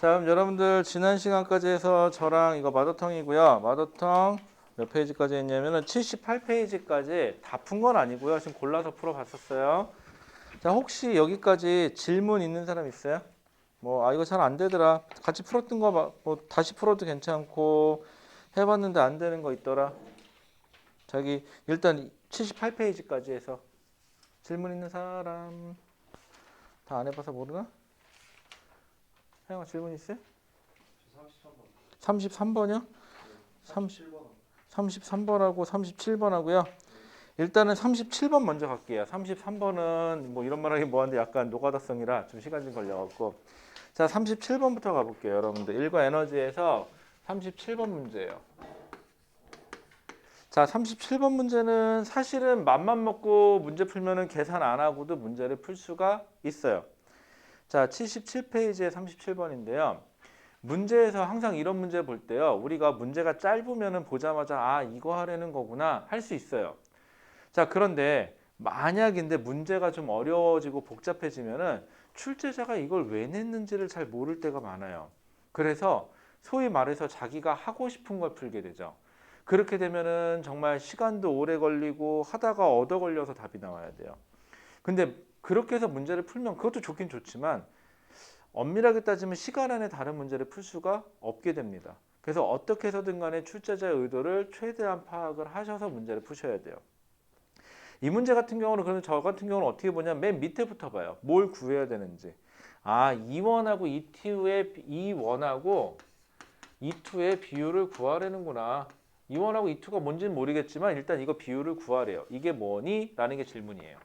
자, 그럼 여러분들 지난 시간까지 해서 저랑 이거 마더텅이고요. 마더텅 몇 페이지까지 했냐면은 78페이지까지 다 푼 건 아니고요. 지금 골라서 풀어봤었어요. 자, 혹시 여기까지 질문 있는 사람 있어요? 뭐, 이거 잘 안 되더라. 같이 풀었던 거 뭐 다시 풀어도 괜찮고 해봤는데 안 되는 거 있더라. 자기 일단 78페이지까지 해서 질문 있는 사람 다 안 해봐서 모르나? 하영아 질문 있어요? 33번이요? 33번하고 37번하고요. 일단은 37번 먼저 갈게요. 33번은 뭐 이런 말하기 뭐한데 약간 노가다성이라 좀 시간 좀 걸려갖고. 자, 37번부터 가볼게요. 여러분들 일과 에너지에서 37번 문제예요. 자, 37번 문제는 사실은 맘만 먹고 문제 풀면은 계산 안 하고도 문제를 풀 수가 있어요. 자, 77페이지에 37번인데요. 문제에서 항상 이런 문제 볼 때요. 우리가 문제가 짧으면은 보자마자 이거 하려는 거구나 할 수 있어요. 자, 그런데 만약인데 문제가 좀 어려워지고 복잡해지면은 출제자가 이걸 왜 냈는지를 잘 모를 때가 많아요. 그래서 소위 말해서 자기가 하고 싶은 걸 풀게 되죠. 그렇게 되면은 정말 시간도 오래 걸리고 하다가 얻어 걸려서 답이 나와야 돼요. 근데 그렇게 해서 문제를 풀면 그것도 좋긴 좋지만 엄밀하게 따지면 시간 안에 다른 문제를 풀 수가 없게 됩니다. 그래서 어떻게 해서든 간에 출제자의 의도를 최대한 파악을 하셔서 문제를 푸셔야 돼요. 이 문제 같은 경우는 그러면 저 같은 경우는 어떻게 보냐면 맨 밑에부터 봐요. 뭘 구해야 되는지. E1하고 E1하고 E2의 비율을 구하려는구나. E1하고 E2가 뭔지는 모르겠지만 일단 이거 비율을 구하래요. 이게 뭐니? 라는 게 질문이에요.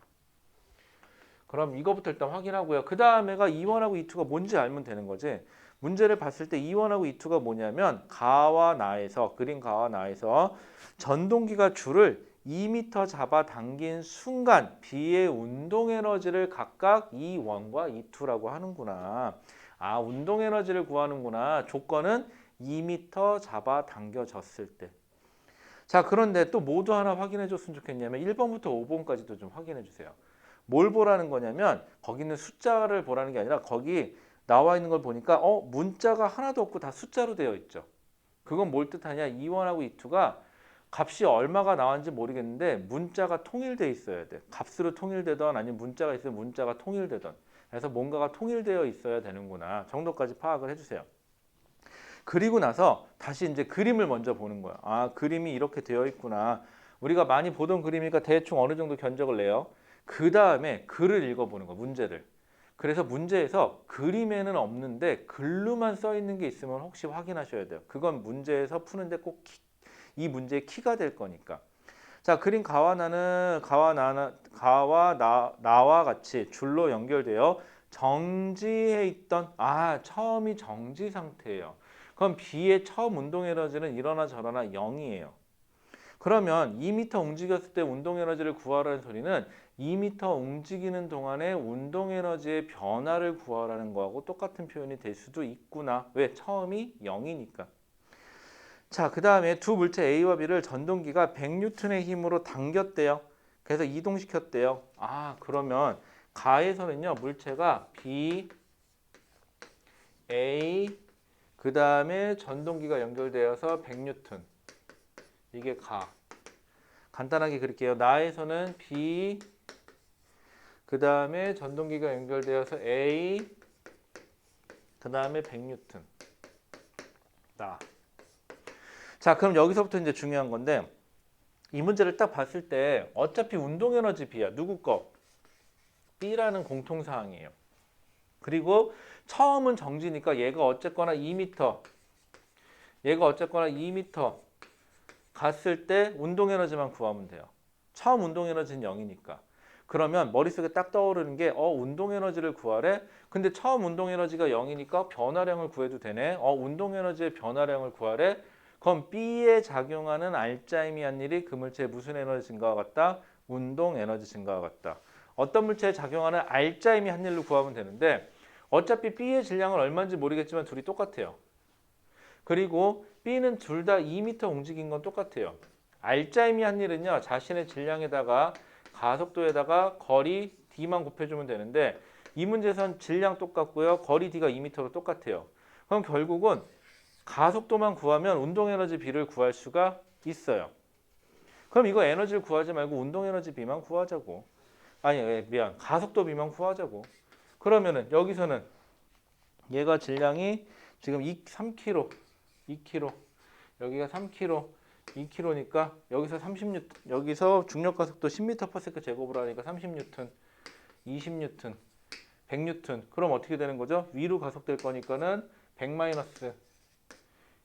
그럼 이거부터 일단 확인하고요. 그 다음에가 E1하고 E2가 뭔지 알면 되는 거지. 문제를 봤을 때 E1하고 E2가 뭐냐면 가와 나에서 그린 가와 나에서 전동기가 줄을 2m 잡아당긴 순간 B의 운동 에너지를 각각 E1과 E2라고 하는구나. 운동 에너지를 구하는구나. 조건은 2m 잡아당겨졌을 때. 자, 그런데 또 모두 하나 확인해 줬으면 좋겠냐면 1번부터 5번까지도 좀 확인해 주세요. 뭘 보라는 거냐면 거기 있는 숫자를 보라는 게 아니라 거기 나와 있는 걸 보니까 문자가 하나도 없고 다 숫자로 되어 있죠. 그건 뭘 뜻하냐? E1하고 E2가 값이 얼마가 나왔는지 모르겠는데 문자가 통일되어 있어야 돼. 값으로 통일되던 아니면 문자가 있으면 문자가 통일되던. 그래서 뭔가가 통일되어 있어야 되는구나 정도까지 파악을 해주세요. 그리고 나서 다시 이제 그림을 먼저 보는 거야. 그림이 이렇게 되어 있구나. 우리가 많이 보던 그림이니까 대충 어느 정도 견적을 내요. 그 다음에 글을 읽어보는 거야, 문제를. 그래서 문제에서 그림에는 없는데 글로만 써 있는 게 있으면 혹시 확인하셔야 돼요. 그건 문제에서 푸는데 꼭 이 문제의 키가 될 거니까. 자, 그림 나와 같이 줄로 연결되어 정지해 있던 처음이 정지 상태예요. 그럼 B의 처음 운동 에너지는 이러나 저러나 0이에요. 그러면 2m 움직였을 때 운동 에너지를 구하라는 소리는 2m 움직이는 동안에 운동 에너지의 변화를 구하라는 거하고 똑같은 표현이 될 수도 있구나. 왜? 처음이 0이니까. 자, 그 다음에 두 물체 A와 B를 전동기가 100N의 힘으로 당겼대요. 그래서 이동시켰대요. 그러면 가에서는요, 물체가 B, A, 그 다음에 전동기가 연결되어서 100N. 이게 가. 간단하게 그릴게요. 나에서는 B, 그 다음에 전동기가 연결되어서 A, 그 다음에 100N. 나. 자, 그럼 여기서부터 이제 중요한 건데 이 문제를 딱 봤을 때 어차피 운동 에너지 B야. 누구 거? B라는 공통사항이에요. 그리고 처음은 정지니까 얘가 어쨌거나 2m 갔을 때 운동 에너지만 구하면 돼요. 처음 운동 에너지는 0이니까. 그러면 머릿속에 딱 떠오르는 게 운동 에너지를 구하래? 근데 처음 운동 에너지가 0이니까 변화량을 구해도 되네. 운동 에너지의 변화량을 구하래? 그럼 B에 작용하는 알짜임이 한 일이 그 물체의 무슨 에너지 증가와 같다? 운동 에너지 증가와 같다. 어떤 물체에 작용하는 알짜임이 한 일로 구하면 되는데 어차피 B의 질량은 얼마인지 모르겠지만 둘이 똑같아요. 그리고 B는 둘 다 2m 움직인 건 똑같아요. 알짜임이 한 일은요. 자신의 질량에다가 가속도에다가 거리 D만 곱해주면 되는데 이 문제에선 질량 똑같고요. 거리 D가 2m로 똑같아요. 그럼 결국은 가속도만 구하면 운동 에너지 B를 구할 수가 있어요. 그럼 이거 에너지를 구하지 말고 운동 에너지 B만 구하자고. 아니, 미안. 가속도 B만 구하자고. 그러면은 여기서는 얘가 질량이 지금 3kg, 2kg, 여기가 3kg, 2kg니까 여기서 30N, 여기서 중력 가속도 10m/s 제곱을 하니까 30N, 20N, 100N. 그럼 어떻게 되는 거죠? 위로 가속될 거니까는 100 마이너스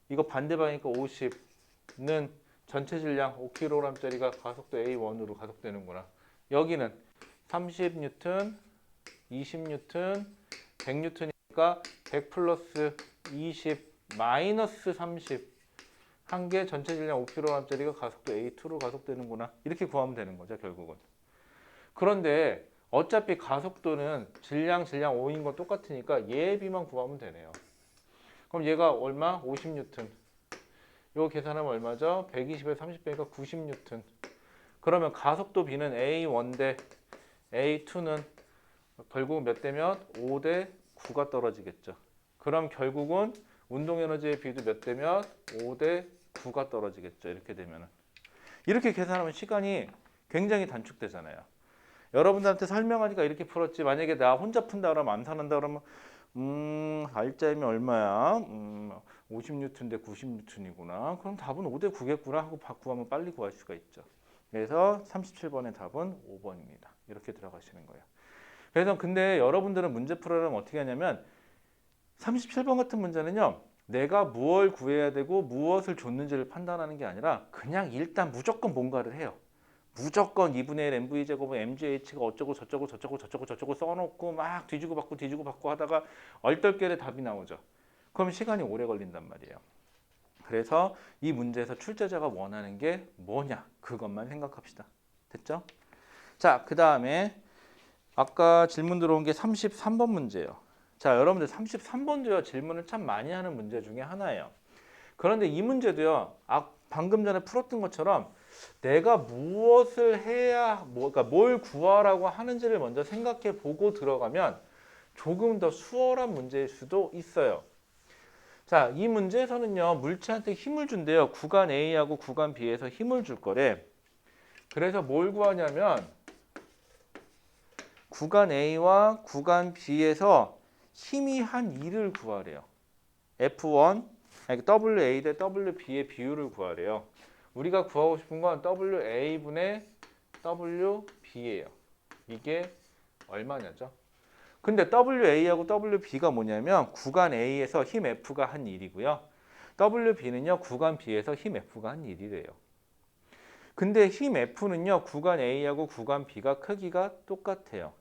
이거 반대 방이니까 50는 전체 질량 5kg짜리가 가속도 A1으로 가속되는구나. 여기는 30N, 20N, 100N이니까 100 플러스 20 마이너스 30 한 개 전체 질량 5kg짜리가 가속도 A2로 가속되는구나. 이렇게 구하면 되는 거죠, 결국은. 그런데 어차피 가속도는 질량 5인 건 똑같으니까 얘의 B만 구하면 되네요. 그럼 얘가 얼마? 50N. 이거 계산하면 얼마죠? 120에 30배니까 90N. 그러면 가속도 B는 A1 대 A2는 결국 몇 대면 5대 9가 떨어지겠죠. 그럼 결국은 운동 에너지의 B도 몇 대면 5대 9가 떨어지겠죠. 이렇게 되면은. 이렇게 계산하면 시간이 굉장히 단축되잖아요. 여러분들한테 설명하니까 이렇게 풀었지. 만약에 나 혼자 푼다 그러면 암산한다 그러면 R자이면 얼마야? 50N 대 90N이구나. 그럼 답은 5대 9겠구나 하고 구하면 빨리 구할 수가 있죠. 그래서 37번의 답은 5번입니다. 이렇게 들어가시는 거예요. 그래서 근데 여러분들은 문제 풀으려면 어떻게 하냐면 37번 같은 문제는요. 내가 무엇을 구해야 되고 무엇을 줬는지를 판단하는 게 아니라 그냥 일단 무조건 뭔가를 해요. 무조건 2분의 1 MV 제곱은 MGH가 어쩌고 저쩌고 써놓고 막 뒤지고 받고 하다가 얼떨결에 답이 나오죠. 그럼 시간이 오래 걸린단 말이에요. 그래서 이 문제에서 출제자가 원하는 게 뭐냐 그것만 생각합시다. 됐죠? 자, 그 다음에 아까 질문 들어온 게 33번 문제예요. 자, 여러분들 33번도요 질문을 참 많이 하는 문제 중에 하나예요. 그런데 이 문제도요 방금 전에 풀었던 것처럼 내가 무엇을 해야 그러니까 뭘 구하라고 하는지를 먼저 생각해 보고 들어가면 조금 더 수월한 문제일 수도 있어요. 자, 이 문제에서는요 물체한테 힘을 준대요. 구간 A하고 구간 B에서 힘을 줄 거래. 그래서 뭘 구하냐면 구간 A와 구간 B에서 힘이 한 2를 구하래요. F1, 아니 WA 대 WB의 비율을 구하래요. 우리가 구하고 싶은 건 WA분의 WB예요. 이게 얼마냐죠? 근데 WA하고 WB가 뭐냐면 구간 A에서 힘 F가 한 1이고요. WB는요 구간 B에서 힘 F가 한 1이래요. 근데 힘 F는요 구간 A하고 구간 B가 크기가 똑같아요.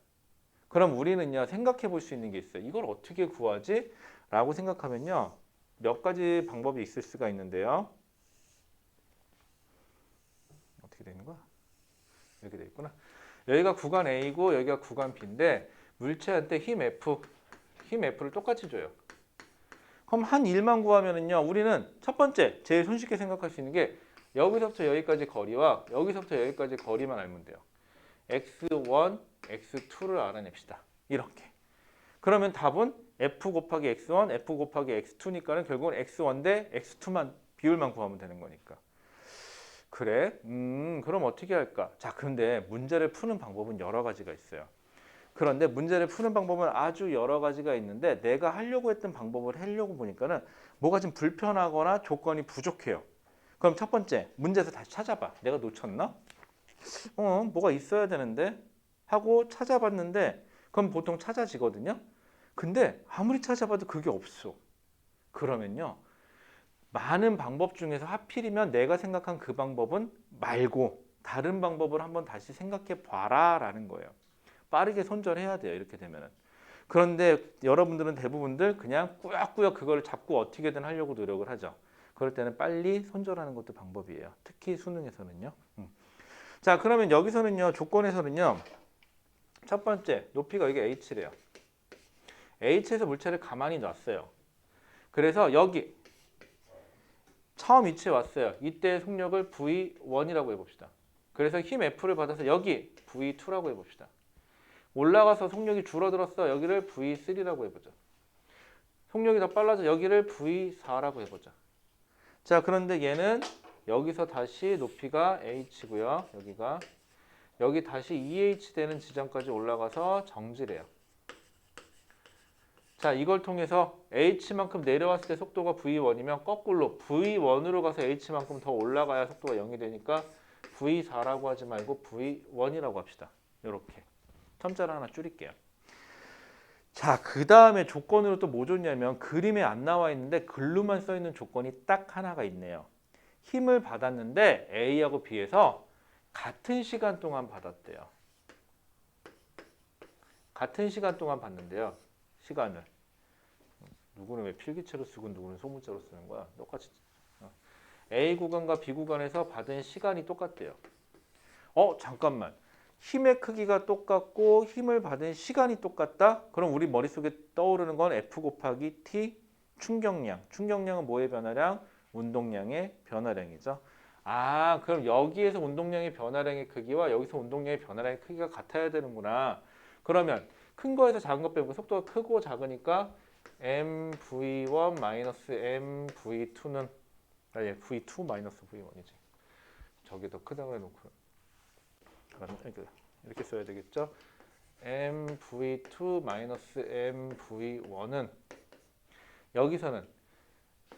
그럼 우리는요 생각해 볼 수 있는 게 있어요. 이걸 어떻게 구하지? 라고 생각하면요 몇 가지 방법이 있을 수가 있는데요. 어떻게 되는 거야? 이렇게 돼 있구나. 여기가 구간 A고 여기가 구간 B인데 물체한테 힘 F를 똑같이 줘요. 그럼 한 1만 구하면은요 우리는 첫 번째 제일 손쉽게 생각할 수 있는 게 여기서부터 여기까지 거리와 여기서부터 여기까지 거리만 알면 돼요. x1, x2를 알아냅시다. 이렇게. 그러면 답은 f 곱하기 x1, f 곱하기 x2니까는 결국은 x1 대 x2만 비율만 구하면 되는 거니까. 그래? 그럼 어떻게 할까? 자, 근데 문제를 푸는 방법은 여러 가지가 있어요. 그런데 문제를 푸는 방법은 아주 여러 가지가 있는데 내가 하려고 했던 방법을 하려고 보니까는 뭐가 좀 불편하거나 조건이 부족해요. 그럼 첫 번째, 문제에서 다시 찾아봐. 내가 놓쳤나? 뭐가 있어야 되는데? 하고 찾아봤는데 그럼 보통 찾아지거든요. 근데 아무리 찾아봐도 그게 없어. 그러면요. 많은 방법 중에서 하필이면 내가 생각한 그 방법은 말고 다른 방법을 한번 다시 생각해 봐라 라는 거예요. 빠르게 손절해야 돼요. 이렇게 되면은. 그런데 여러분들은 대부분들 그냥 꾸역꾸역 그걸 잡고 어떻게든 하려고 노력을 하죠. 그럴 때는 빨리 손절하는 것도 방법이에요. 특히 수능에서는요. 자, 그러면 여기서는요. 조건에서는요. 첫 번째, 높이가 이게 h래요. h에서 물체를 가만히 놨어요. 그래서 여기 처음 위치에 왔어요. 이때 속력을 V1이라고 해봅시다. 그래서 힘 F를 받아서 여기 V2라고 해봅시다. 올라가서 속력이 줄어들었어. 여기를 V3라고 해보죠. 속력이 더 빨라져. 여기를 V4라고 해보자. 자, 그런데 얘는 여기서 다시 높이가 h고요. 여기 다시 2h 되는 지점까지 올라가서 정지래요. 자, 이걸 통해서 h만큼 내려왔을 때 속도가 v1이면 거꾸로 v1으로 가서 h만큼 더 올라가야 속도가 0이 되니까 v4라고 하지 말고 v1이라고 합시다. 이렇게 텀자를 하나 줄일게요. 자, 그 다음에 조건으로 또 뭐 줬냐면 그림에 안 나와 있는데 글로만 써 있는 조건이 딱 하나가 있네요. 힘을 받았는데 A하고 B에서 같은 시간 동안 받았대요. 같은 시간 동안 받는데요. 시간을. 누구는 왜 필기체로 쓰고 누구는 소문자로 쓰는 거야? 똑같이. A 구간과 B 구간에서 받은 시간이 똑같대요. 잠깐만. 힘의 크기가 똑같고 힘을 받은 시간이 똑같다? 그럼 우리 머릿속에 떠오르는 건 F 곱하기 T 충격량. 충격량은 뭐의 변화량? 운동량의 변화량이죠. 아, 그럼 여기에서 운동량의 변화량의 크기와 여기서 운동량의 변화량의 크기가 같아야 되는구나. 그러면 큰 거에서 작은 거 빼고 속도가 크고 작으니까 mv1 마이너스 mv2는 아니 v2 마이너스 v1이지. 저게 더 크다고 해놓고 이렇게 써야 되겠죠. mv2 마이너스 mv1은 여기서는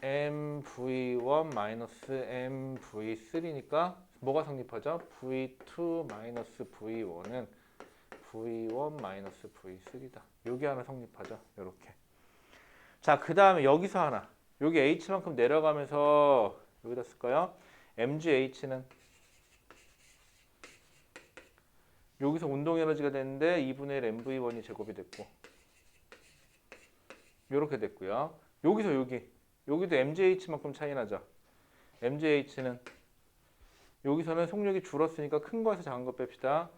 mv1 마이너스 mv3니까 뭐가 성립하죠? v2 마이너스 v1은 v1 마이너스 v3다. 여기 하나 성립하죠. 이렇게. 자, 그 다음에 여기서 하나. 여기 h만큼 내려가면서 여기다 쓸까요? mgh는 여기서 운동 에너지가 됐는데 2분의 1 mv1이 제곱이 됐고 이렇게 됐고요. 여기서 여기도 mgh만큼 차이 나죠. mgh는 여기서는 속력이 줄었으니까 큰 거에서 작은 거 뺍시다.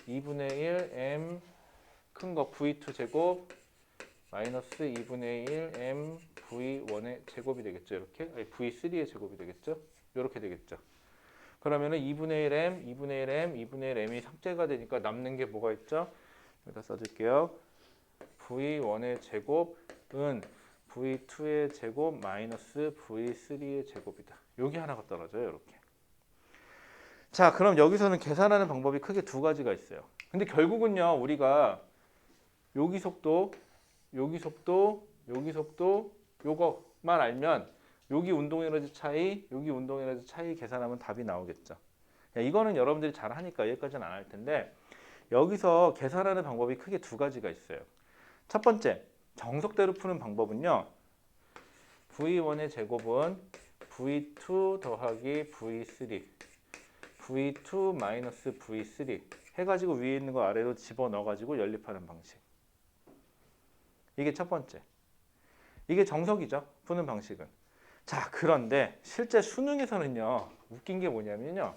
2분의 1 m 큰 거 v2 제곱 마이너스 2분의 1 m v1의 제곱이 되겠죠. 이렇게 아니, v3의 제곱이 되겠죠. 이렇게 되겠죠. 그러면은 2분의 1 m, 2분의 1 m, 2분의 1 m이 삭제가 되니까 남는 게 뭐가 있죠? 여기다 써줄게요. v1의 제곱은 v2의 제곱 마이너스 v3의 제곱이다. 여기 하나가 떨어져요. 이렇게. 자, 그럼 여기서는 계산하는 방법이 크게 두 가지가 있어요. 근데 결국은요, 우리가 여기 속도, 여기 속도, 여기 속도, 요거만 알면 여기 운동 에너지 차이, 여기 운동 에너지 차이 계산하면 답이 나오겠죠. 이거는 여러분들이 잘 하니까 여기까지는 안 할 텐데 여기서 계산하는 방법이 크게 두 가지가 있어요. 첫 번째, 정석대로 푸는 방법은요. V1의 제곱은 V2 더하기 V3 V2 마이너스 V3 해가지고 위에 있는 거 아래로 집어넣어가지고 연립하는 방식. 이게 첫 번째. 이게 정석이죠. 푸는 방식은. 자, 그런데 실제 수능에서는요. 웃긴 게 뭐냐면요.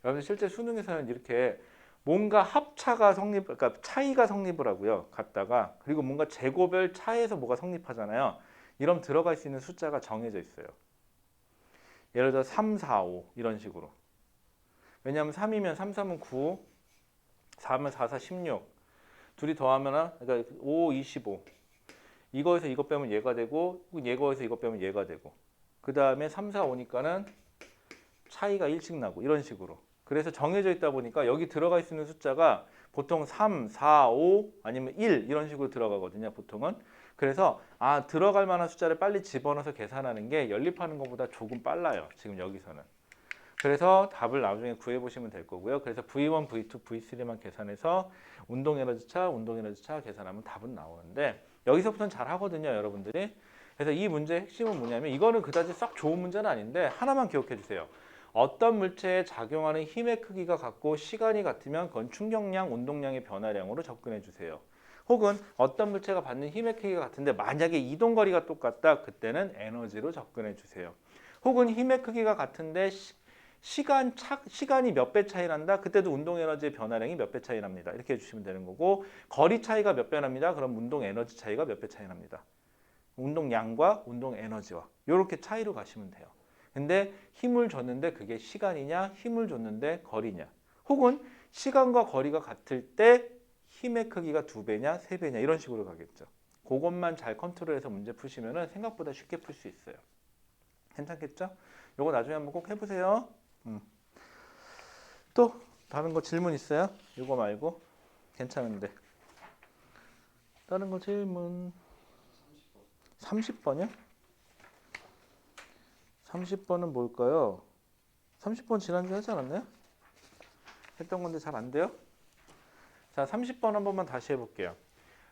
여러분들 실제 수능에서는 이렇게 뭔가 합차가 그러니까 차이가 성립을 하고요. 갖다가 그리고 뭔가 제곱별 차에서 뭐가 성립하잖아요. 이러면 들어갈 수 있는 숫자가 정해져 있어요. 예를 들어 3, 4, 5 이런 식으로. 왜냐하면 3이면 3, 3은 9, 4면 4, 4, 16. 둘이 더하면 그러니까 5, 25. 이거에서 이거 빼면 얘가 되고 얘거에서 이거 빼면 얘가 되고 그 다음에 3, 4, 5니까는 차이가 1씩 나고 이런 식으로. 그래서 정해져 있다 보니까 여기 들어가 있는 숫자가 보통 3, 4, 5 아니면 1 이런 식으로 들어가거든요. 보통은. 그래서 들어갈 만한 숫자를 빨리 집어넣어서 계산하는 게 연립하는 것보다 조금 빨라요. 지금 여기서는. 그래서 답을 나중에 구해보시면 될 거고요. 그래서 V1, V2, V3만 계산해서 운동 에너지 차 계산하면 답은 나오는데 여기서부터는 잘 하거든요. 여러분들이. 그래서 이 문제의 핵심은 뭐냐면 이거는 그다지 썩 좋은 문제는 아닌데 하나만 기억해 주세요. 어떤 물체에 작용하는 힘의 크기가 같고 시간이 같으면 그건 충격량, 운동량의 변화량으로 접근해 주세요. 혹은 어떤 물체가 받는 힘의 크기가 같은데 만약에 이동거리가 똑같다. 그때는 에너지로 접근해 주세요. 혹은 힘의 크기가 같은데 시간이 몇 배 차이 난다. 그때도 운동 에너지의 변화량이 몇 배 차이 납니다. 이렇게 해주시면 되는 거고 거리 차이가 몇 배 납니다. 그럼 운동 에너지 차이가 몇 배 차이 납니다. 운동량과 운동 에너지와 이렇게 차이로 가시면 돼요. 근데 힘을 줬는데 그게 시간이냐 힘을 줬는데 거리냐 혹은 시간과 거리가 같을 때 힘의 크기가 2배냐 3배냐 이런 식으로 가겠죠. 그것만 잘 컨트롤해서 문제 푸시면은 생각보다 쉽게 풀 수 있어요. 괜찮겠죠? 요거 나중에 한번 꼭 해보세요. 또 다른 거 질문 있어요? 이거 말고 괜찮은데 다른 거 질문 30번이요? 30번은 뭘까요? 30번 지난주에 하지 않았나요? 했던 건데 잘 안 돼요? 자, 30번 한 번만 다시 해볼게요.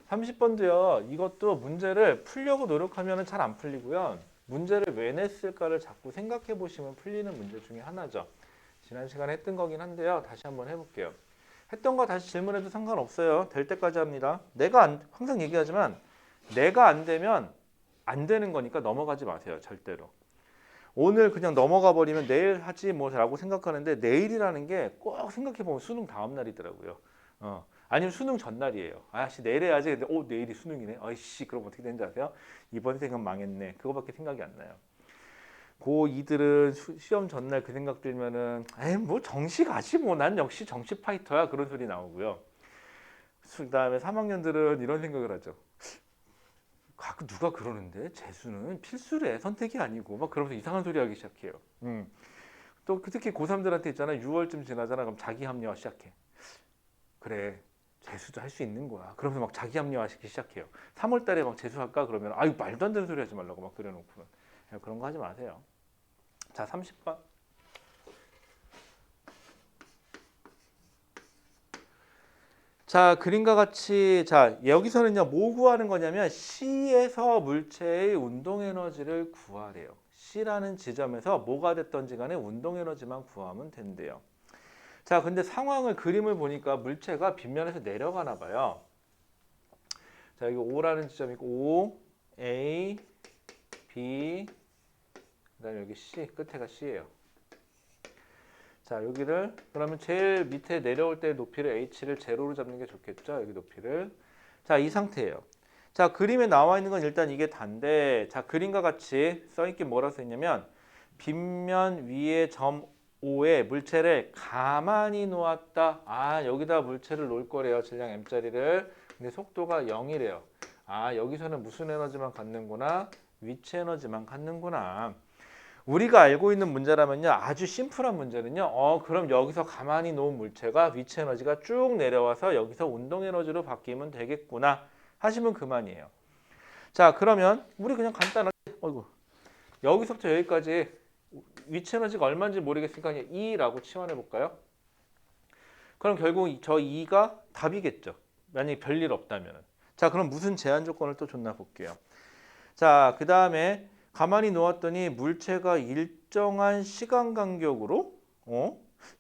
30번도요. 이것도 문제를 풀려고 노력하면 잘 안 풀리고요. 문제를 왜 냈을까를 자꾸 생각해 보시면 풀리는 문제 중에 하나죠. 지난 시간에 했던 거긴 한데요. 다시 한번 해볼게요. 했던 거 다시 질문해도 상관없어요. 될 때까지 합니다. 항상 얘기하지만 내가 안 되면 안 되는 거니까 넘어가지 마세요. 절대로. 오늘 그냥 넘어가 버리면 내일 하지 뭐라고 생각하는데 내일이라는 게 꼭 생각해 보면 수능 다음 날이더라고요. 아니면 수능 전날이에요. 아씨 내일 해야지. 근데 내일이 수능이네. 아이씨 그럼 어떻게 되는지 아세요? 이번 생은 망했네. 그거밖에 생각이 안 나요. 고2들은 시험 전날 그 생각 들면은 에이 뭐 정시가지 뭐 난 역시 정시 파이터야 그런 소리 나오고요. 그다음에 3학년들은 이런 생각을 하죠. 가끔 누가 그러는데 재수는 필수래 선택이 아니고 막 그러면서 이상한 소리 하기 시작해요. 또 특히 고3들한테 있잖아 6월쯤 지나잖아 그럼 자기 합리화 시작해. 그래 재수도 할 수 있는 거야. 그러면서 막 자기 합리화 시키기 시작해요. 3월 달에 막 재수할까 그러면 아유 말도 안 되는 소리 하지 말라고 막 그래놓고는 그런 거 하지 마세요. 자 30번. 자 그림과 같이 자 여기서는요 뭐 구하는 거냐면 C에서 물체의 운동 에너지를 구하래요. C라는 지점에서 뭐가 됐던지 간에 운동 에너지만 구하면 된대요. 자 근데 상황을 그림을 보니까 물체가 빗면에서 내려가나 봐요. 자 여기 O라는 지점이 있고 O, A, B 그다음에 여기 C 끝에가 C예요. 자 여기를 그러면 제일 밑에 내려올 때 높이를 h를 제로로 잡는 게 좋겠죠. 여기 높이를. 자 이 상태예요. 자 그림에 나와 있는 건 일단 이게 단데 자 그림과 같이 써있긴 뭐라고 써있냐면 빗면 위에 점 O에 물체를 가만히 놓았다. 아 여기다 물체를 놓을 거래요. 질량 m짜리를. 근데 속도가 0이래요. 아 여기서는 무슨 에너지만 갖는구나. 위치 에너지만 갖는구나. 우리가 알고 있는 문제라면요. 아주 심플한 문제는요. 그럼 여기서 가만히 놓은 물체가 위치 에너지가 쭉 내려와서 여기서 운동 에너지로 바뀌면 되겠구나 하시면 그만이에요. 자 그러면 우리 그냥 간단하게 여기서부터 여기까지 위치 에너지가 얼마인지 모르겠으니까 그냥 2라고 치환해 볼까요? 그럼 결국 저 2가 답이겠죠. 만약에 별일 없다면. 자 그럼 무슨 제한 조건을 또 줬나 볼게요. 자 그 다음에 가만히 놓았더니 물체가 일정한 시간 간격으로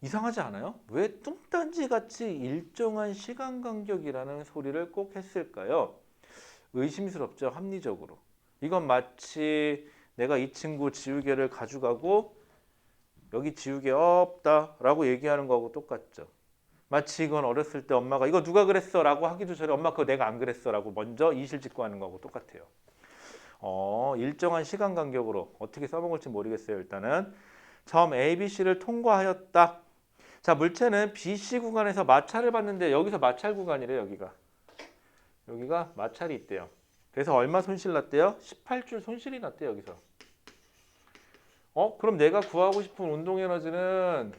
이상하지 않아요? 왜 뚱딴지 같이 일정한 시간 간격이라는 소리를 꼭 했을까요? 의심스럽죠, 합리적으로. 이건 마치 내가 이 친구 지우개를 가져가고 여기 지우개 없다라고 얘기하는 거하고 똑같죠. 마치 이건 어렸을 때 엄마가 이거 누가 그랬어? 라고 하기도 전에 엄마 그거 내가 안 그랬어 라고 먼저 이실직고 하는 거하고 똑같아요. 일정한 시간 간격으로 어떻게 써먹을지 모르겠어요. 일단은 점 A, B, C를 통과하였다. 자 물체는 BC 구간에서 마찰을 받는데 여기서 마찰 구간이래요. 여기가 마찰이 있대요. 그래서 얼마 손실 났대요? 18줄 손실이 났대요. 여기서. 그럼 내가 구하고 싶은 운동 에너지는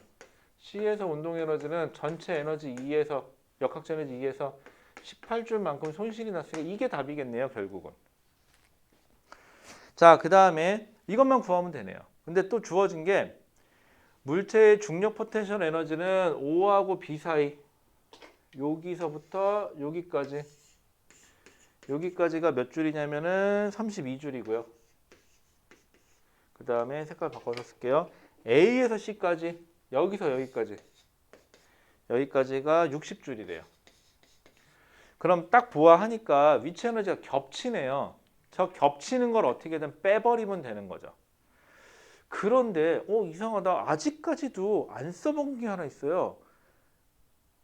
C에서 운동 에너지는 전체 에너지 2에서 역학적 에너지 2에서 18줄만큼 손실이 났으니까 이게 답이겠네요. 결국은. 자, 그 다음에 이것만 구하면 되네요. 근데 또 주어진 게 물체의 중력 포텐셜 에너지는 O하고 B 사이 여기서부터 여기까지가 몇 줄이냐면은 32줄이고요. 그 다음에 색깔 바꿔서 쓸게요. A에서 C까지 여기서 여기까지가 60줄이래요. 그럼 딱 보아하니까 위치 에너지가 겹치네요. 저 겹치는 걸 어떻게든 빼버리면 되는 거죠. 그런데 이상하다. 아직까지도 안 써본 게 하나 있어요.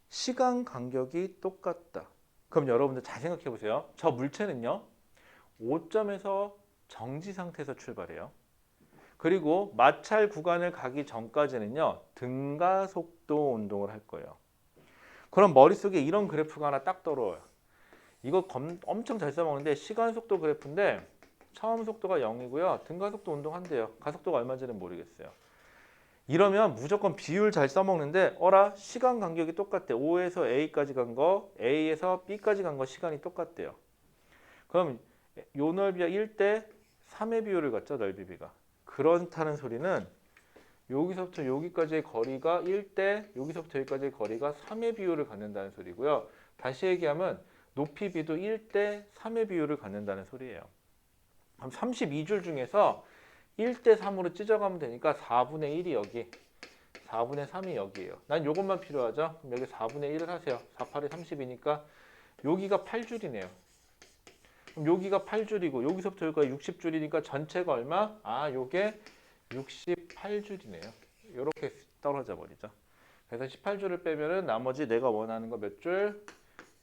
시간 간격이 똑같다. 그럼 여러분들 잘 생각해 보세요. 저 물체는요. 5점에서 정지 상태에서 출발해요. 그리고 마찰 구간을 가기 전까지는요. 등가 속도 운동을 할 거예요. 그럼 머릿속에 이런 그래프가 하나 딱 떠올라요. 이거 엄청 잘 써먹는데 시간 속도 그래프인데 처음 속도가 0이고요. 등가속도 운동한대요. 가속도가 얼마인지는 모르겠어요. 이러면 무조건 비율 잘 써먹는데 어라 시간 간격이 똑같대. O에서 A까지 간 거, A에서 B까지 간 거 시간이 똑같대요. 그럼 요 넓이가 1대 3의 비율을 갖죠. 넓이비가. 그렇다는 소리는 여기서부터 여기까지의 거리가 1대 여기서부터 여기까지의 거리가 3의 비율을 갖는다는 소리고요. 다시 얘기하면 높이 B도 1대 3의 비율을 갖는다는 소리예요. 그럼 32줄 중에서 1대 3으로 찢어가면 되니까 4분의 1이 여기, 4분의 3이 여기예요. 난 요것만 필요하죠. 그럼 여기 4분의 1을 하세요. 4, 8에 30이니까 여기가 8줄이네요. 그럼 여기가 8줄이고 여기서부터 여기가 60줄이니까 전체가 얼마? 아, 요게 68줄이네요. 이렇게 떨어져 버리죠. 그래서 18줄을 빼면은 나머지 내가 원하는 거 몇 줄?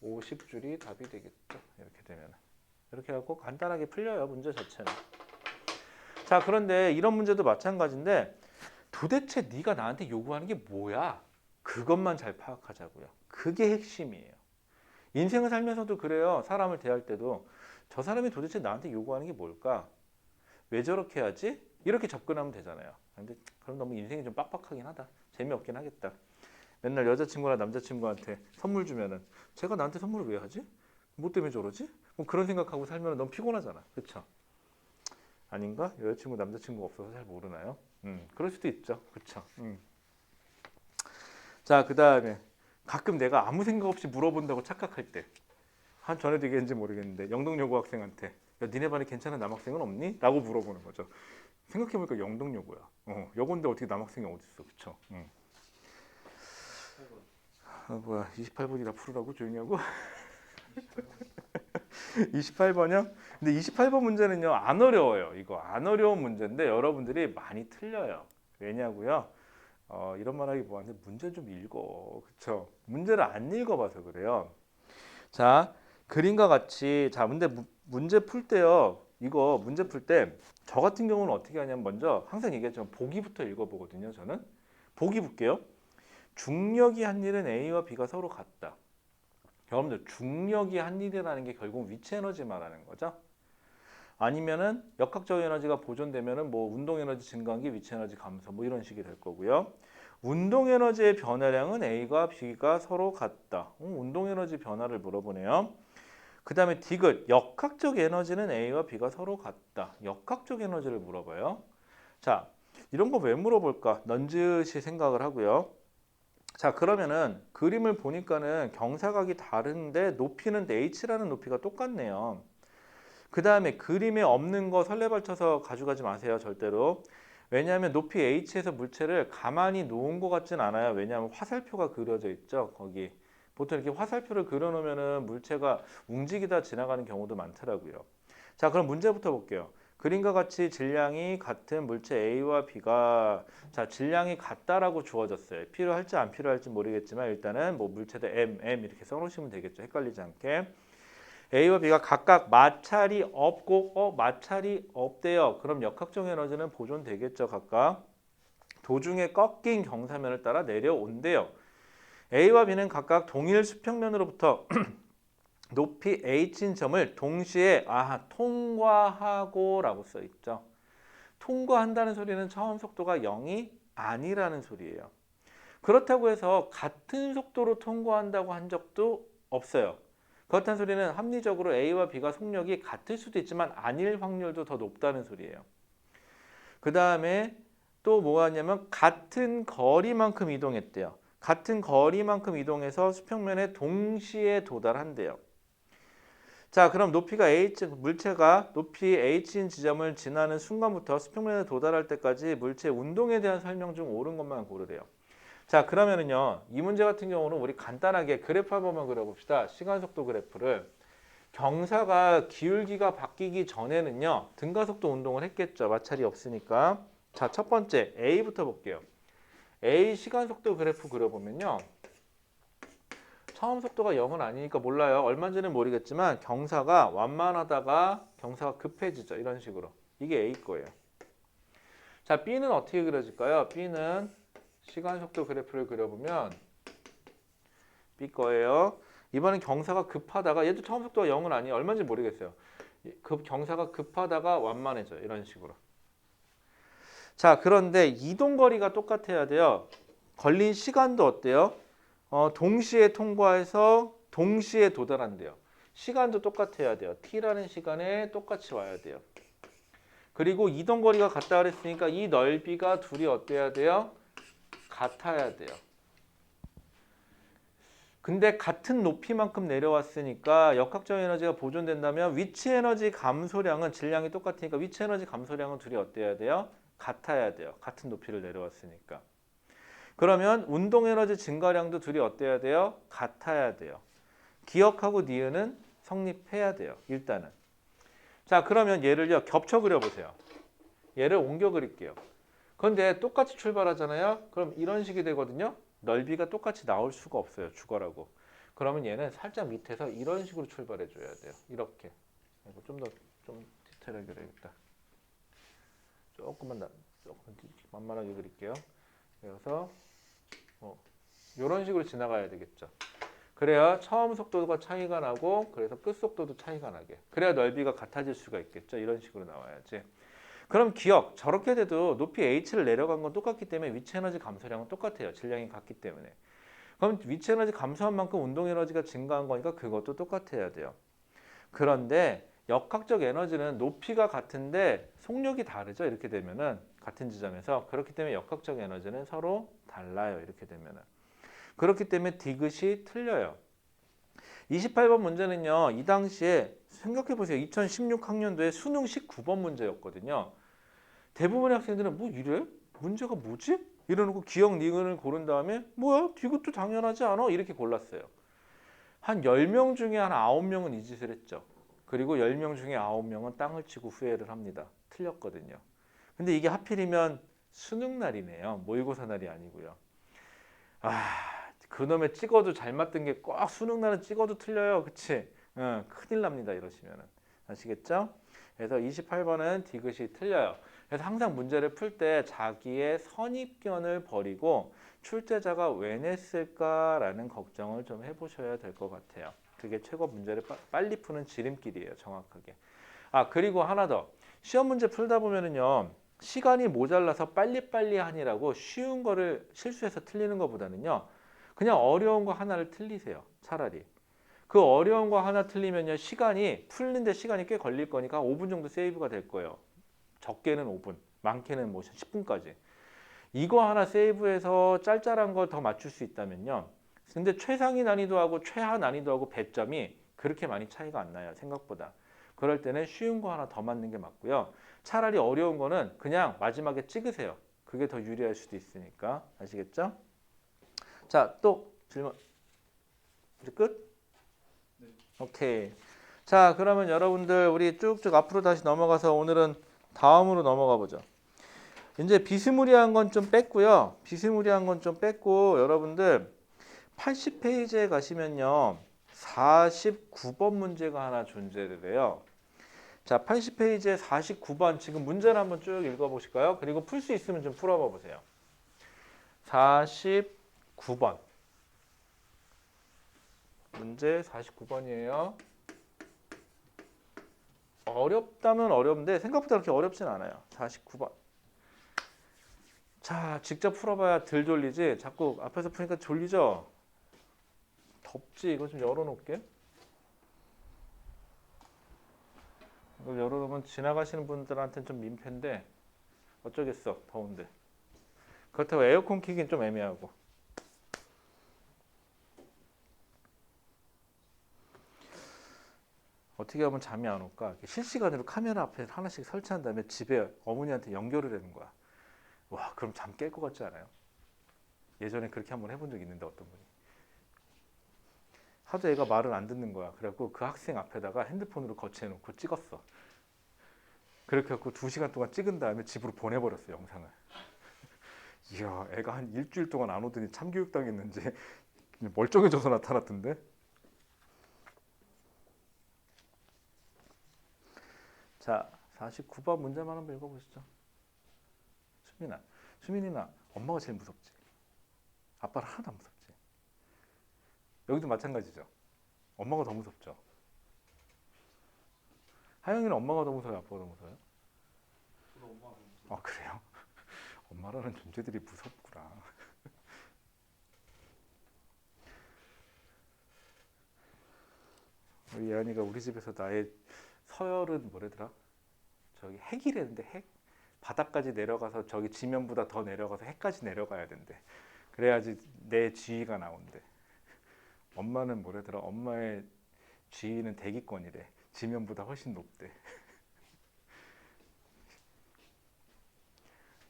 50줄이 답이 되겠죠. 이렇게 되면 이렇게 하고 간단하게 풀려요. 문제 자체는. 자, 그런데 이런 문제도 마찬가지인데 도대체 네가 나한테 요구하는 게 뭐야? 그것만 잘 파악하자고요. 그게 핵심이에요. 인생을 살면서도 그래요. 사람을 대할 때도 저 사람이 도대체 나한테 요구하는 게 뭘까? 왜 저렇게 하지? 이렇게 접근하면 되잖아요. 근데 그럼 너무 인생이 좀 빡빡하긴 하다. 재미없긴 하겠다. 맨날 여자친구나 남자친구한테 선물 주면은 제가 나한테 선물을 왜 하지? 뭐 때문에 저러지? 뭐 그런 생각하고 살면 너무 피곤하잖아. 그렇죠? 아닌가? 여자친구 남자친구가 없어서 잘 모르나요? 그럴 수도 있죠. 그렇죠? 자, 그 다음에 가끔 내가 아무 생각 없이 물어본다고 착각할 때 한 전에도 얘기했는지 모르겠는데 영동여고 학생한테 야, 니네 반에 괜찮은 남학생은 없니? 라고 물어보는 거죠. 생각해보니까 영동여고야. 여고인데 어떻게 남학생이 어디 있어? 그쵸? 아, 뭐야 28번이라 풀으라고 조용히 하고 28번이요? 근데 28번 문제는요 안 어려워요. 이거 안 어려운 문제인데 여러분들이 많이 틀려요. 왜냐고요? 이런 말 하기 뭐한데 문제 좀 읽어. 그쵸? 문제를 안 읽어봐서 그래요. 자, 그림과 같이 자 문제 풀 때요. 이거 문제 풀 때 저 같은 경우는 어떻게 하냐면 먼저 항상 얘기했지만 보기부터 읽어보거든요. 저는 보기 볼게요. 중력이 한 일은 A와 B가 서로 같다. 여러분들 중력이 한 일이라는 게 결국 위치 에너지 말하는 거죠. 아니면은 역학적 에너지가 보존되면은 뭐 운동 에너지 증가한 게 위치 에너지 감소 뭐 이런 식이 될 거고요. 운동 에너지의 변화량은 A가 B가 서로 같다. 운동 에너지 변화를 물어보네요. 그 다음에 디귿 역학적 에너지는 A와 B가 서로 같다. 역학적 에너지를 물어봐요. 자, 이런 거 왜 물어볼까? 넌지시 생각을 하고요. 자, 그러면은 그림을 보니까는 경사각이 다른데 높이는 h라는 높이가 똑같네요. 그 다음에 그림에 없는 거 설레발쳐서 가져가지 마세요. 절대로. 왜냐하면 높이 h에서 물체를 가만히 놓은 것 같진 않아요. 왜냐하면 화살표가 그려져 있죠. 거기. 보통 이렇게 화살표를 그려놓으면 물체가 움직이다 지나가는 경우도 많더라고요. 자, 그럼 문제부터 볼게요. 그림과 같이 질량이 같은 물체 A와 B가 자 질량이 같다라고 주어졌어요. 필요할지 안 필요할지 모르겠지만 일단은 뭐 물체들 M 이렇게 써놓으시면 되겠죠. 헷갈리지 않게. A와 B가 각각 마찰이 없고 마찰이 없대요. 그럼 역학적 에너지는 보존되겠죠. 각각. 도중에 꺾인 경사면을 따라 내려온대요. A와 B는 각각 동일 수평면으로부터 높이 h인 점을 동시에 통과하고 라고 써 있죠. 통과한다는 소리는 처음 속도가 0이 아니라는 소리예요. 그렇다고 해서 같은 속도로 통과한다고 한 적도 없어요. 그렇다는 소리는 합리적으로 A와 B가 속력이 같을 수도 있지만 아닐 확률도 더 높다는 소리예요. 그 다음에 또 뭐가 있냐면 같은 거리만큼 이동했대요. 같은 거리만큼 이동해서 수평면에 동시에 도달한대요. 자, 그럼 높이가 h 물체가 높이 h인 지점을 지나는 순간부터 수평면에 도달할 때까지 물체 운동에 대한 설명 중 옳은 것만 고르래요. 자, 그러면은요 이 문제 같은 경우는 우리 간단하게 그래프 한 번만 그려봅시다. 시간 속도 그래프를 경사가 기울기가 바뀌기 전에는요 등가속도 운동을 했겠죠. 마찰이 없으니까. 자, 첫 번째 A부터 볼게요. A 시간 속도 그래프 그려보면요. 처음 속도가 0은 아니니까 몰라요. 얼마인지는 모르겠지만 경사가 완만하다가 경사가 급해지죠. 이런 식으로. 이게 A 거예요. 자, B는 어떻게 그려질까요? B는 시간 속도 그래프를 그려보면 B 거예요. 이번엔 경사가 급하다가 얘도 처음 속도가 0은 아니에요. 얼마인지 모르겠어요. 경사가 급하다가 완만해져요. 이런 식으로. 자, 그런데 이동 거리가 똑같아야 돼요. 걸린 시간도 어때요? 동시에 통과해서 동시에 도달한대요. 시간도 똑같아야 돼요. t라는 시간에 똑같이 와야 돼요. 그리고 이동 거리가 같다 그랬으니까 이 넓이가 둘이 어때야 돼요? 같아야 돼요. 근데 같은 높이만큼 내려왔으니까 역학적 에너지가 보존된다면 위치 에너지 감소량은 질량이 똑같으니까 위치 에너지 감소량은 둘이 어때야 돼요? 같아야 돼요. 같은 높이를 내려왔으니까. 그러면 운동 에너지 증가량도 둘이 어때야 돼요? 같아야 돼요. 기억하고 니은은 성립해야 돼요. 일단은. 자, 그러면 얘를요 겹쳐 그려보세요. 얘를 옮겨 그릴게요. 그런데 똑같이 출발하잖아요. 그럼 이런 식이 되거든요. 넓이가 똑같이 나올 수가 없어요. 죽어라고. 그러면 얘는 살짝 밑에서 이런 식으로 출발해 줘야 돼요. 이렇게. 좀 디테일하게 그려야겠다. 조금 만만하게 그릴게요. 그래서 이런 식으로 지나가야 되겠죠. 그래야 처음 속도가 차이가 나고 그래서 끝 속도도 차이가 나게. 그래야 넓이가 같아질 수가 있겠죠. 이런 식으로 나와야지. 그럼 기억, 저렇게 돼도 높이 h를 내려간 건 똑같기 때문에 위치 에너지 감소량은 똑같아요. 질량이 같기 때문에. 그럼 위치 에너지 감소한 만큼 운동 에너지가 증가한 거니까 그것도 똑같아야 돼요. 그런데 역학적 에너지는 높이가 같은데 속력이 다르죠. 이렇게 되면은 같은 지점에서. 그렇기 때문에 역학적 에너지는 서로 달라요. 이렇게 되면은. 그렇기 때문에 디귿이 틀려요. 28번 문제는요. 이 당시에 생각해 보세요. 2016 학년도에 수능 19번 문제였거든요. 대부분의 학생들은 뭐 이래? 문제가 뭐지? 이러놓고 기억 니은을 고른 다음에 뭐야? 이것도 당연하지 않아? 이렇게 골랐어요. 한 10명 중에 한 9명은 이 짓을 했죠. 그리고 10명 중에 9명은 땅을 치고 후회를 합니다. 틀렸거든요. 근데 이게 하필이면 수능 날이네요. 모의고사 날이 아니고요. 그놈의 찍어도 잘 맞던 게 꼭 수능 날은 찍어도 틀려요. 그치? 큰일 납니다. 이러시면은. 아시겠죠? 그래서 28번은 디귿이 틀려요. 그래서 항상 문제를 풀 때 자기의 선입견을 버리고 출제자가 왜 냈을까라는 걱정을 좀 해보셔야 될 것 같아요. 그게 최고 문제를 빨리 푸는 지름길이에요. 정확하게. 그리고 하나 더. 시험 문제 풀다 보면은요. 시간이 모자라서 빨리빨리 하니라고 쉬운 거를 실수해서 틀리는 것보다는요. 그냥 어려운 거 하나를 틀리세요. 차라리. 그 어려운 거 하나 틀리면요. 풀는데 시간이 꽤 걸릴 거니까 5분 정도 세이브가 될 거예요. 적게는 5분, 많게는 뭐 10분까지. 이거 하나 세이브해서 짤짤한 걸 더 맞출 수 있다면요. 근데 최상위 난이도하고 최하 난이도하고 배점이 그렇게 많이 차이가 안 나요. 생각보다. 그럴 때는 쉬운 거 하나 더 맞는 게 맞고요. 차라리 어려운 거는 그냥 마지막에 찍으세요. 그게 더 유리할 수도 있으니까. 아시겠죠? 자, 또 질문. 이제 끝? 네. 오케이. 자, 그러면 여러분들 우리 쭉쭉 앞으로 다시 넘어가서 오늘은 다음으로 넘어가 보죠. 이제 비스무리한 건 좀 뺐고요. 비스무리한 건 좀 뺐고 여러분들 80페이지에 가시면요. 49번 문제가 하나 존재를 해요. 자, 80페이지에 49번 지금 문제를 한번 쭉 읽어보실까요? 그리고 풀 수 있으면 좀 풀어봐 보세요. 49번 문제 49번이에요. 어렵다면 어려운데 생각보다 그렇게 어렵진 않아요. 49번. 자, 직접 풀어봐야 덜 졸리지. 자꾸 앞에서 푸니까 졸리죠? 덥지? 이거 좀 열어놓을게. 이걸 열어놓으면 지나가시는 분들한테는 좀 민폐인데 어쩌겠어. 더운데. 그렇다고 에어컨 키긴 좀 애매하고. 어떻게 하면 잠이 안 올까? 실시간으로 카메라 앞에 하나씩 설치한 다음에 집에 어머니한테 연결을 하는 거야. 와, 그럼 잠 깰 것 같지 않아요? 예전에 그렇게 한번 해본 적 있는데 어떤 분이. 하도 애가 말을 안 듣는 거야. 그래갖고 그 학생 앞에다가 핸드폰으로 거치해놓고 찍었어. 그렇게 해갖고 2시간 동안 찍은 다음에 집으로 보내버렸어, 영상을. 이야, 애가 한 일주일 동안 안 오더니 참교육 당했는지 멀쩡해져서 나타났던데. 자, 49번 문제만 한번 읽어보시죠. 수민이나 엄마가 제일 무섭지. 아빠는 하나도 안 무섭지. 여기도 마찬가지죠. 엄마가 더 무섭죠. 하영이는 엄마가 더 무서워요, 아빠가 더 무서워요? 저도 엄마가 너무 아 그래요? 엄마라는 존재들이 무섭구나. 우리 예언이가 우리 집에서 나의 서열은 뭐래더라? 저기 핵이랬는데 핵? 바닥까지 내려가서 저기 지면보다 더 내려가서 핵까지 내려가야 된대. 그래야지 내 지위가 나온대. 엄마는 뭐래더라? 엄마의 지위는 대기권이래. 지면보다 훨씬 높대.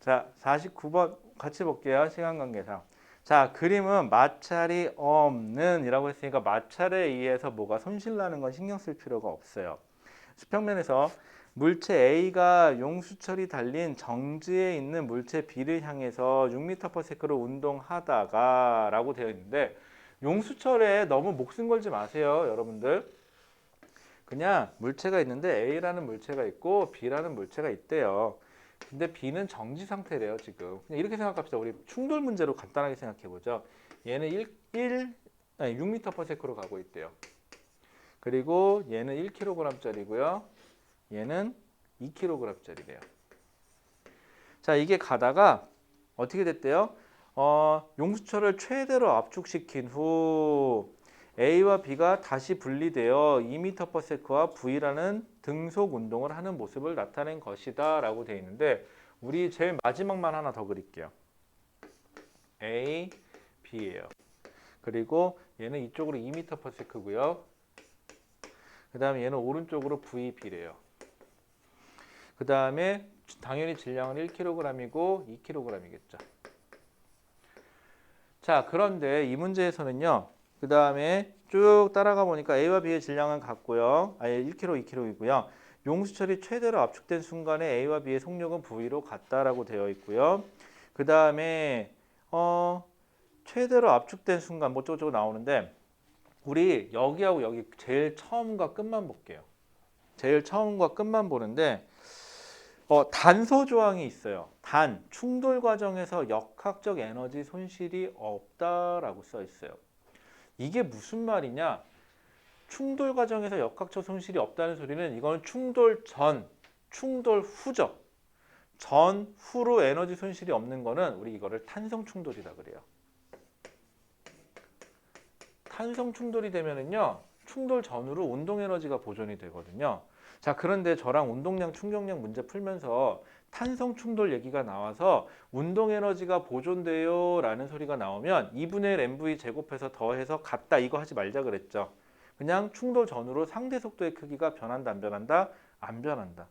자, 49번 같이 볼게요. 시간 관계상. 자, 그림은 마찰이 없는 이라고 했으니까 마찰에 의해서 뭐가 손실나는 건 신경 쓸 필요가 없어요. 수평면에서 물체 A가 용수철이 달린 정지에 있는 물체 B를 향해서 6m/s로 운동하다가 라고 되어 있는데 용수철에 너무 목숨 걸지 마세요, 여러분들. 그냥 물체가 있는데 A라는 물체가 있고 B라는 물체가 있대요. 근데 B는 정지 상태래요, 지금. 그냥 이렇게 생각합시다. 우리 충돌 문제로 간단하게 생각해 보죠. 얘는 6m/s로 가고 있대요. 그리고 얘는 1kg짜리고요. 얘는 2kg짜리래요. 자, 이게 가다가 어떻게 됐대요? 용수철을 최대로 압축시킨 후 A와 B가 다시 분리되어 2m/s와 V라는 등속 운동을 하는 모습을 나타낸 것이다 라고 되어 있는데 우리 제일 마지막만 하나 더 그릴게요. A, B예요. 그리고 얘는 이쪽으로 2m/s고요. 그 다음에 얘는 오른쪽으로 V, B래요. 그 다음에 당연히 질량은 1kg이고 2kg이겠죠. 자, 그런데 이 문제에서는요. 그 다음에 쭉 따라가 보니까 A와 B의 질량은 같고요. 아예 1kg, 2kg이고요. 용수철이 최대로 압축된 순간에 A와 B의 속력은 V로 같다라고 되어 있고요. 그 다음에 최대로 압축된 순간 뭐 어쩌고저쩌고 나오는데 우리 여기하고 여기 제일 처음과 끝만 볼게요. 제일 처음과 끝만 보는데 단서 조항이 있어요. 단, 충돌 과정에서 역학적 에너지 손실이 없다라고 써 있어요. 이게 무슨 말이냐? 충돌 과정에서 역학적 손실이 없다는 소리는 이거는 충돌 전, 충돌 후죠. 전, 후로 에너지 손실이 없는 거는 우리 이거를 탄성 충돌이라 그래요. 탄성 충돌이 되면은요, 충돌 전후로 운동 에너지가 보존이 되거든요. 자, 그런데 저랑 운동량, 충격량 문제 풀면서 탄성 충돌 얘기가 나와서 운동 에너지가 보존돼요 라는 소리가 나오면 2분의 1 mv 제곱해서 더해서 같다 이거 하지 말자 그랬죠. 그냥 충돌 전후로 상대 속도의 크기가 변한다 안 변한다? 안 변한다.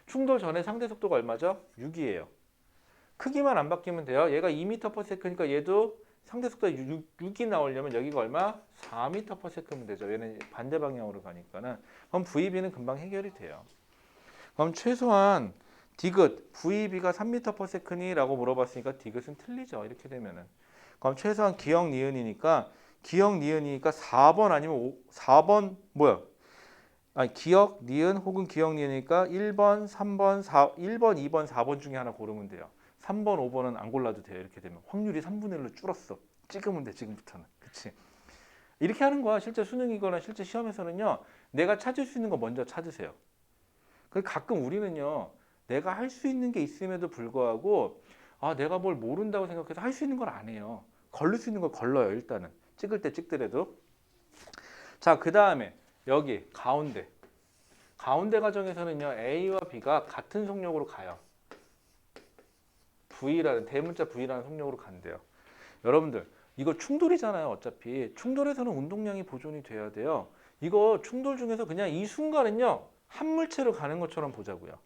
충돌 전에 상대 속도가 얼마죠? 6이에요. 크기만 안 바뀌면 돼요. 얘가 2m/s니까 얘도 상대 속도가 6이 나오려면 여기가 얼마? 4m/s면 되죠. 얘는 반대 방향으로 가니까는. 그럼 VB는 금방 해결이 돼요. 그럼 최소한 디귿, VB가 3m/s니? 라고 물어봤으니까 디귿은 틀리죠. 이렇게 되면은. 그럼 최소한 기역, 니은이니까 4번 아니면 4번 뭐야? 아니 기역, 니은 혹은 기역, 니은이니까 1번, 3번, 1번, 2번, 4번 중에 하나 고르면 돼요. 3번, 5번은 안 골라도 돼요. 이렇게 되면 확률이 3분의 1로 줄었어. 찍으면 돼 지금부터는. 그치? 이렇게 하는 거야. 실제 수능이거나 실제 시험에서는요. 내가 찾을 수 있는 거 먼저 찾으세요. 가끔 우리는요. 내가 할 수 있는 게 있음에도 불구하고 내가 뭘 모른다고 생각해서 할 수 있는 걸 안 해요. 걸릴 수 있는 걸 걸러요. 일단은. 찍을 때 찍더라도. 자, 그 다음에 여기 가운데 과정에서는요. A와 B가 같은 속력으로 가요. V라는 대문자 V라는 속력으로 간대요. 여러분들 이거 충돌이잖아요. 어차피 충돌에서는 운동량이 보존이 돼야 돼요. 이거 충돌 중에서 그냥 이 순간은요. 한 물체로 가는 것처럼 보자고요.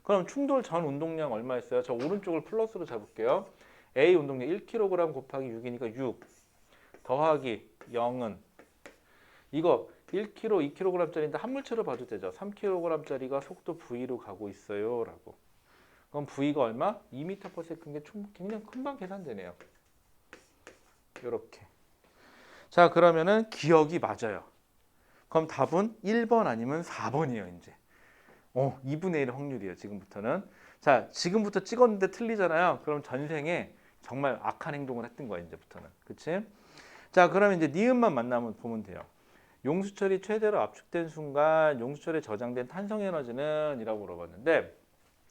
그럼 충돌 전 운동량 얼마였어요? 저 오른쪽을 플러스로 잡을게요. A 운동량 1kg 곱하기 6이니까 6 더하기 0은 이거 1kg, 2kg짜리인데 한 물체로 봐도 되죠. 3kg짜리가 속도 V로 가고 있어요. 라고. 그럼 V가 얼마? 2m/s인 게 그냥 금방 계산되네요. 이렇게. 자, 그러면은 기억이 맞아요. 그럼 답은 1번 아니면 4번이에요, 이제. 2분의 1 확률이에요, 지금부터는. 자, 지금부터 찍었는데 틀리잖아요. 그럼 전생에 정말 악한 행동을 했던 거야, 이제부터는. 그치? 자, 그러면 이제 니은만 만나면 보면 돼요. 용수철이 최대로 압축된 순간 용수철에 저장된 탄성 에너지는 이라고 물어봤는데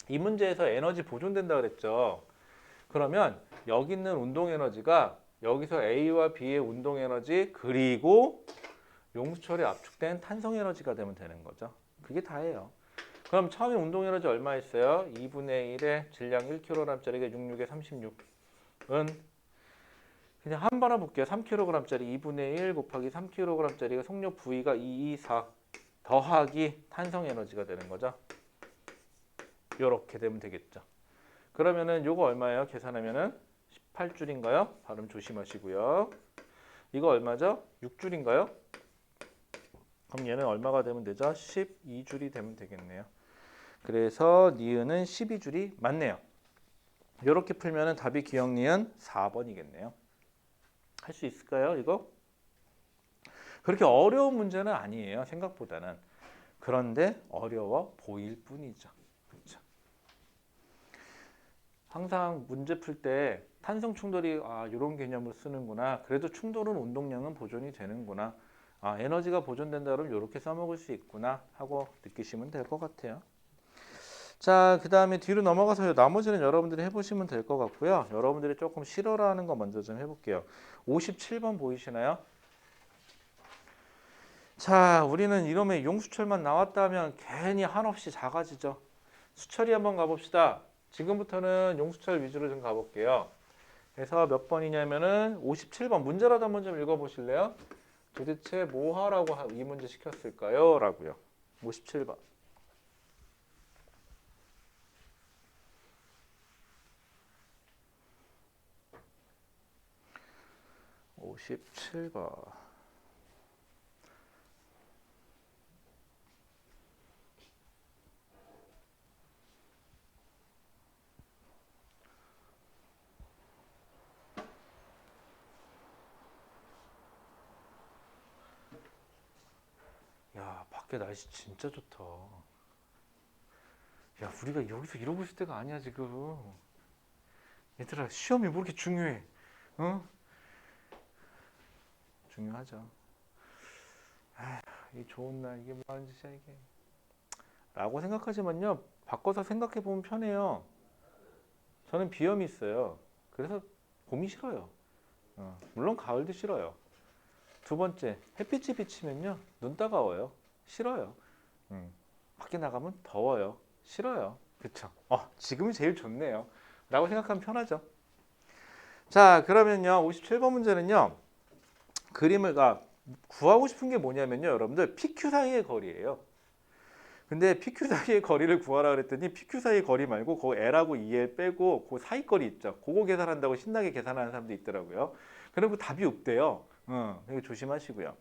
이 문제에서 에너지 보존된다 그랬죠. 그러면 여기 있는 운동 에너지가 여기서 A와 B의 운동 에너지 그리고 용수철에 압축된 탄성 에너지가 되면 되는 거죠. 그게 다예요. 그럼 처음에 운동 에너지 얼마 있어요? 2분의 1의 질량 1kg짜리가 66에 36은 그냥 한 번 볼게요. 3kg짜리 2분의 1 곱하기 3kg짜리가 속력 V가 224 더하기 탄성 에너지가 되는 거죠. 이렇게 되면 되겠죠. 그러면은 요거 얼마예요? 계산하면은 18줄인가요? 발음 조심하시고요. 이거 얼마죠? 6줄인가요? 그럼 얘는 얼마가 되면 되죠? 12줄이 되면 되겠네요. 그래서 니은은 12줄이 맞네요. 이렇게 풀면은 답이 기억 니은 4번이겠네요. 할 수 있을까요? 이거? 그렇게 어려운 문제는 아니에요. 생각보다는. 그런데 어려워 보일 뿐이죠. 그렇죠? 항상 문제 풀 때 탄성 충돌이 이런 개념을 쓰는구나. 그래도 충돌은 운동량은 보존이 되는구나. 에너지가 보존된다 그러면 이렇게 써먹을 수 있구나 하고 느끼시면 될 것 같아요. 자, 그 다음에 뒤로 넘어가서 나머지는 여러분들이 해보시면 될 것 같고요. 여러분들이 조금 싫어라는 거 먼저 좀 해볼게요. 57번 보이시나요? 자, 우리는 이러면 용수철만 나왔다면 괜히 한없이 작아지죠. 수철이 한번 가봅시다. 지금부터는 용수철 위주로 좀 가볼게요. 그래서 몇 번이냐면은 57번 문제라도 한번 좀 읽어보실래요? 도대체 뭐 하라고 이 문제 시켰을까요? 라고요. 57번. 57번. 야, 밖에 날씨 진짜 좋다. 야, 우리가 여기서 이러고 있을 때가 아니야, 지금. 얘들아, 시험이 뭐 이렇게 중요해? 어? 중요하죠. 이 좋은 날, 이게 뭐 하는 짓이야, 이게. 라고 생각하지만요, 바꿔서 생각해 보면 편해요. 저는 비염이 있어요. 그래서 봄이 싫어요. 물론 가을도 싫어요. 두 번째, 햇빛이 비치면요, 눈 따가워요. 싫어요. 밖에 나가면 더워요. 싫어요. 그쵸? 지금이 제일 좋네요. 라고 생각하면 편하죠. 자, 그러면요, 57번 문제는요, 그림을 구하고 싶은 게 뭐냐면요, 여러분들 PQ 사이의 거리예요. 근데 PQ 사이의 거리를 구하라 그랬더니 PQ 사이의 거리 말고 그 L하고 EL 빼고 그 사이 거리 있죠. 그거 계산한다고 신나게 계산하는 사람도 있더라고요. 그리고 답이 없대요. 이거 조심하시고요.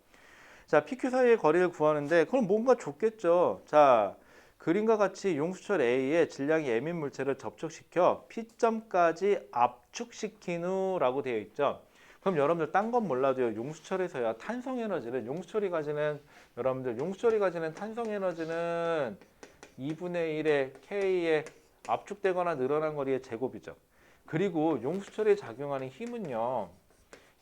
자, PQ 사이의 거리를 구하는데 그럼 뭔가 줬겠죠. 자, 그림과 같이 용수철 A에 질량이 M인 물체를 접촉시켜 P점까지 압축시킨 후라고 되어 있죠. 그럼 여러분들 딴 건 몰라도요. 용수철에서야 탄성 에너지는 용수철이 가지는 탄성 에너지는 2분의 1의 K의 압축되거나 늘어난 거리의 제곱이죠. 그리고 용수철에 작용하는 힘은요.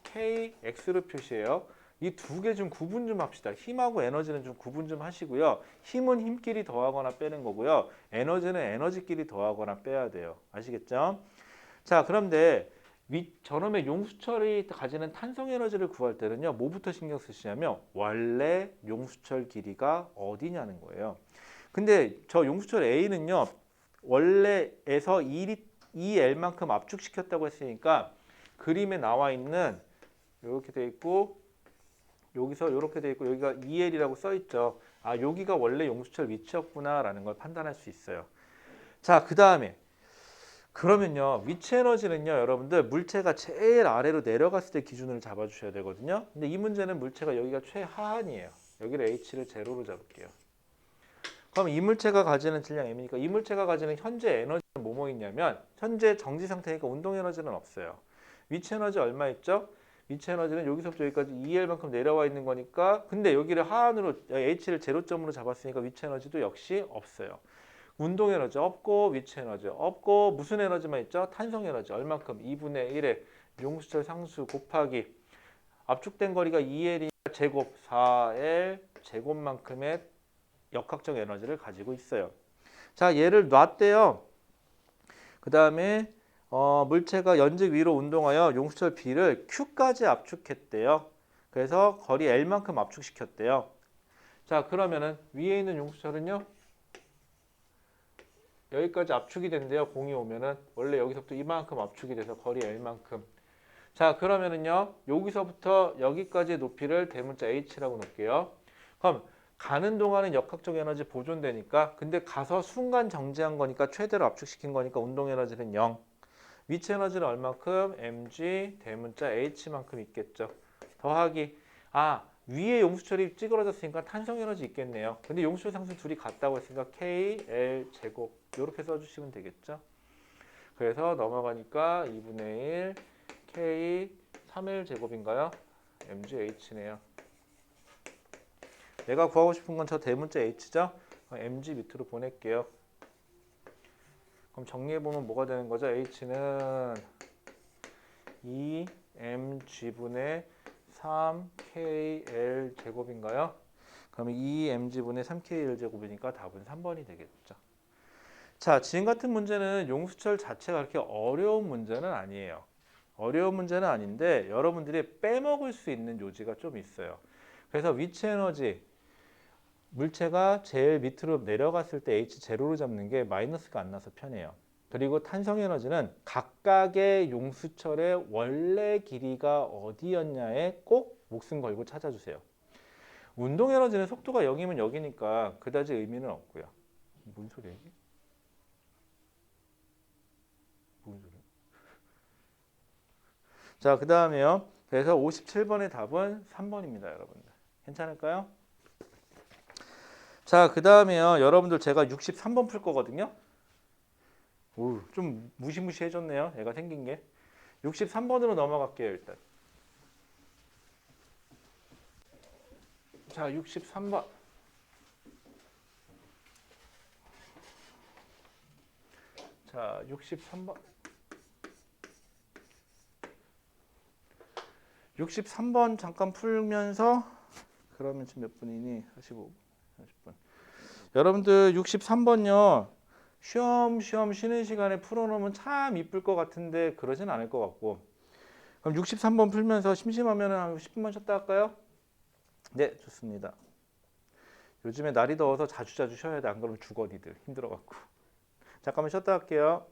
KX로 표시해요. 이 두 개 좀 구분 좀 합시다. 힘하고 에너지는 좀 구분 좀 하시고요. 힘은 힘끼리 더하거나 빼는 거고요. 에너지는 에너지끼리 더하거나 빼야 돼요. 아시겠죠? 자, 그런데 저놈의 용수철이 가지는 탄성 에너지를 구할 때는요. 뭐부터 신경 쓰시냐면 원래 용수철 길이가 어디냐는 거예요. 근데 저 용수철 A는요. 원래에서 2L만큼 압축시켰다고 했으니까 그림에 나와 있는 이렇게 돼 있고 여기서 이렇게 돼 있고 여기가 2L이라고 써 있죠. 여기가 원래 용수철 위치였구나라는 걸 판단할 수 있어요. 자, 그 다음에 그러면요. 위치 에너지는요. 여러분들 물체가 제일 아래로 내려갔을 때 기준으로 잡아주셔야 되거든요. 근데 이 문제는 물체가 여기가 최하한이에요. 여기를 H를 제로로 잡을게요. 그럼 이 물체가 가지는 질량 M이니까 이 물체가 가지는 현재 에너지는 뭐뭐 있냐면 현재 정지 상태니까 운동 에너지는 없어요. 위치 에너지 얼마 있죠? 위치 에너지는 여기서부터 여기까지 2L만큼 내려와 있는 거니까 근데 여기를 하한으로 H를 제로점으로 잡았으니까 위치 에너지도 역시 없어요. 운동 에너지 없고 위치 에너지 없고 무슨 에너지만 있죠? 탄성 에너지 얼만큼? 2분의 1의 용수철 상수 곱하기 압축된 거리가 2L이니까 제곱 4L 제곱만큼의 역학적 에너지를 가지고 있어요. 자, 얘를 놨대요. 그 다음에 물체가 연직 위로 운동하여 용수철 B를 Q까지 압축했대요. 그래서 거리 L만큼 압축시켰대요. 자, 그러면은 위에 있는 용수철은요, 여기까지 압축이 된대요. 공이 오면은 원래 여기서부터 이만큼 압축이 돼서 거리 L만큼. 자, 그러면은요, 여기서부터 여기까지의 높이를 대문자 H라고 놓을게요. 그럼 가는 동안은 역학적 에너지 보존되니까, 근데 가서 순간 정지한 거니까 최대로 압축시킨 거니까 운동 에너지는 0. 위치 에너지는 얼마큼? mg 대문자 h만큼 있겠죠. 더하기 위에 용수철이 찌그러졌으니까 탄성 에너지 있겠네요. 근데 용수철 상수 둘이 같다고 했으니까 k l 제곱 이렇게 써주시면 되겠죠. 그래서 넘어가니까 2분의 1 k 3l 제곱인가요? mg h네요. 내가 구하고 싶은 건 저 대문자 h죠. mg 밑으로 보낼게요. 그럼 정리해보면 뭐가 되는 거죠? h는 2mg분의 3kl 제곱인가요? 그러면 2mg분의 3kl 제곱이니까 답은 3번이 되겠죠. 자, 지금 같은 문제는 용수철 자체가 그렇게 어려운 문제는 아니에요. 어려운 문제는 아닌데 여러분들이 빼먹을 수 있는 요지가 좀 있어요. 그래서 위치 에너지, 물체가 제일 밑으로 내려갔을 때 H0로 잡는 게 마이너스가 안 나서 편해요. 그리고 탄성 에너지는 각각의 용수철의 원래 길이가 어디였냐에 꼭 목숨 걸고 찾아주세요. 운동 에너지는 속도가 0이면 여기니까 그다지 의미는 없고요. 뭔 소리야 이게? 뭔 소리야? 자, 그 다음에요. 그래서 57번의 답은 3번입니다, 여러분들. 괜찮을까요? 자, 그 다음에요. 여러분들 제가 63번 풀 거거든요. 오, 좀 무시무시해졌네요. 얘가 생긴 게. 63번으로 넘어갈게요, 일단. 자, 63번. 자, 63번. 63번 잠깐 풀면서 그러면 지금 몇 분이니? 45분, 30분. 여러분들 63번요. 쉬엄쉬엄 쉬는 시간에 풀어놓으면 참 이쁠 것 같은데 그러진 않을 것 같고. 그럼 63번 풀면서 심심하면 한 10분만 쉬었다 할까요? 네, 좋습니다. 요즘에 날이 더워서 자주자주 쉬어야 돼. 안 그러면 죽어 니들. 힘들어갖고. 잠깐만 쉬었다 할게요.